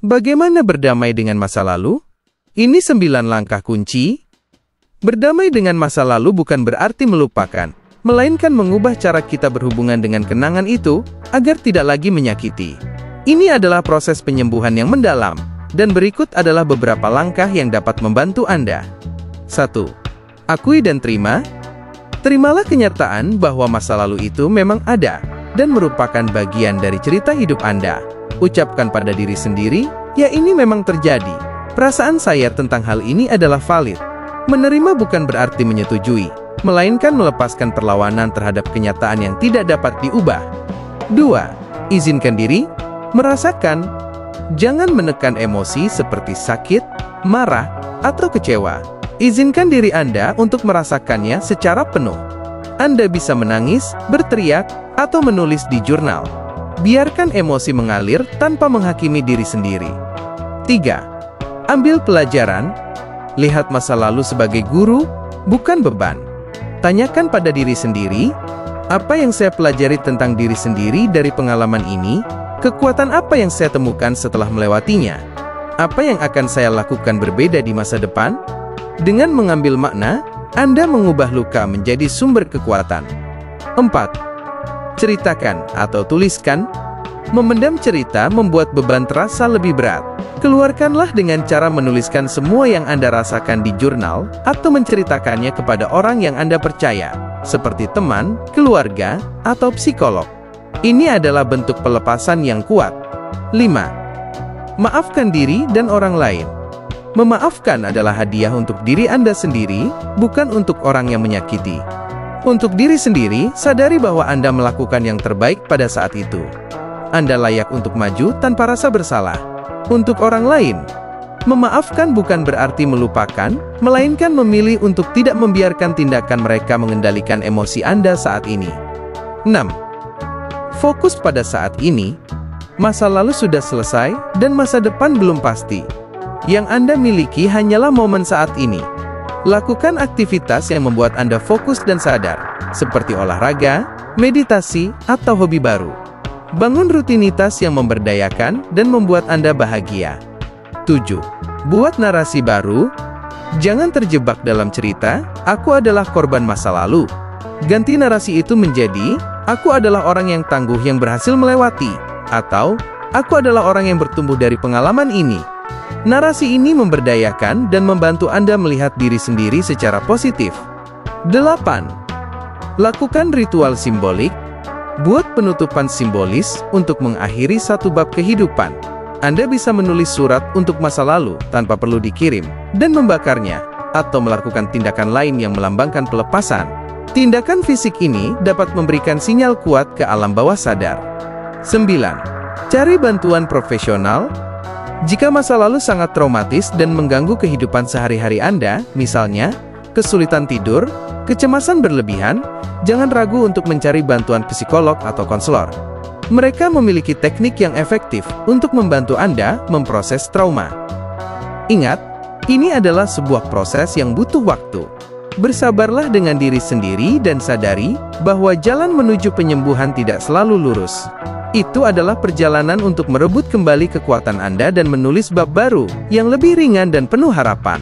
Bagaimana berdamai dengan masa lalu? Ini 9 langkah kunci. Berdamai dengan masa lalu bukan berarti melupakan, melainkan mengubah cara kita berhubungan dengan kenangan itu, agar tidak lagi menyakiti. Ini adalah proses penyembuhan yang mendalam, dan berikut adalah beberapa langkah yang dapat membantu Anda. 1. Akui dan terima. Terimalah kenyataan bahwa masa lalu itu memang ada, dan merupakan bagian dari cerita hidup Anda. Ucapkan pada diri sendiri, ya ini memang terjadi. Perasaan saya tentang hal ini adalah valid. Menerima bukan berarti menyetujui, melainkan melepaskan perlawanan terhadap kenyataan yang tidak dapat diubah. 2. Izinkan diri merasakan. Jangan menekan emosi seperti sakit, marah, atau kecewa. Izinkan diri Anda untuk merasakannya secara penuh. Anda bisa menangis, berteriak, atau menulis di jurnal. Biarkan emosi mengalir tanpa menghakimi diri sendiri. 3. Ambil pelajaran. Lihat masa lalu sebagai guru, bukan beban. Tanyakan pada diri sendiri, apa yang saya pelajari tentang diri sendiri dari pengalaman ini? Kekuatan apa yang saya temukan setelah melewatinya? Apa yang akan saya lakukan berbeda di masa depan? Dengan mengambil makna, Anda mengubah luka menjadi sumber kekuatan. 4. Ceritakan atau tuliskan. Memendam cerita membuat beban terasa lebih berat. Keluarkanlah dengan cara menuliskan semua yang Anda rasakan di jurnal, atau menceritakannya kepada orang yang Anda percaya, seperti teman, keluarga, atau psikolog. Ini adalah bentuk pelepasan yang kuat. 5. Maafkan diri dan orang lain. Memaafkan adalah hadiah untuk diri Anda sendiri, bukan untuk orang yang menyakiti. Untuk diri sendiri, sadari bahwa Anda melakukan yang terbaik pada saat itu. Anda layak untuk maju tanpa rasa bersalah. Untuk orang lain, memaafkan bukan berarti melupakan, melainkan memilih untuk tidak membiarkan tindakan mereka mengendalikan emosi Anda saat ini. 6. Fokus pada saat ini. Masa lalu sudah selesai, dan masa depan belum pasti. Yang Anda miliki hanyalah momen saat ini. Lakukan aktivitas yang membuat Anda fokus dan sadar, seperti olahraga, meditasi, atau hobi baru. Bangun rutinitas yang memberdayakan dan membuat Anda bahagia. 7. Buat narasi baru. Jangan terjebak dalam cerita, "Aku adalah korban masa lalu." Ganti narasi itu menjadi, "Aku adalah orang yang tangguh yang berhasil melewati," atau "Aku adalah orang yang bertumbuh dari pengalaman ini." Narasi ini memberdayakan dan membantu Anda melihat diri sendiri secara positif. 8. Lakukan ritual simbolik. Buat penutupan simbolis untuk mengakhiri satu bab kehidupan. Anda bisa menulis surat untuk masa lalu tanpa perlu dikirim, dan membakarnya, atau melakukan tindakan lain yang melambangkan pelepasan. Tindakan fisik ini dapat memberikan sinyal kuat ke alam bawah sadar. 9. Cari bantuan profesional. Jika masa lalu sangat traumatis dan mengganggu kehidupan sehari-hari Anda, misalnya kesulitan tidur, kecemasan berlebihan, jangan ragu untuk mencari bantuan psikolog atau konselor. Mereka memiliki teknik yang efektif untuk membantu Anda memproses trauma. Ingat, ini adalah sebuah proses yang butuh waktu. Bersabarlah dengan diri sendiri dan sadari bahwa jalan menuju penyembuhan tidak selalu lurus. Itu adalah perjalanan untuk merebut kembali kekuatan Anda dan menulis bab baru yang lebih ringan dan penuh harapan.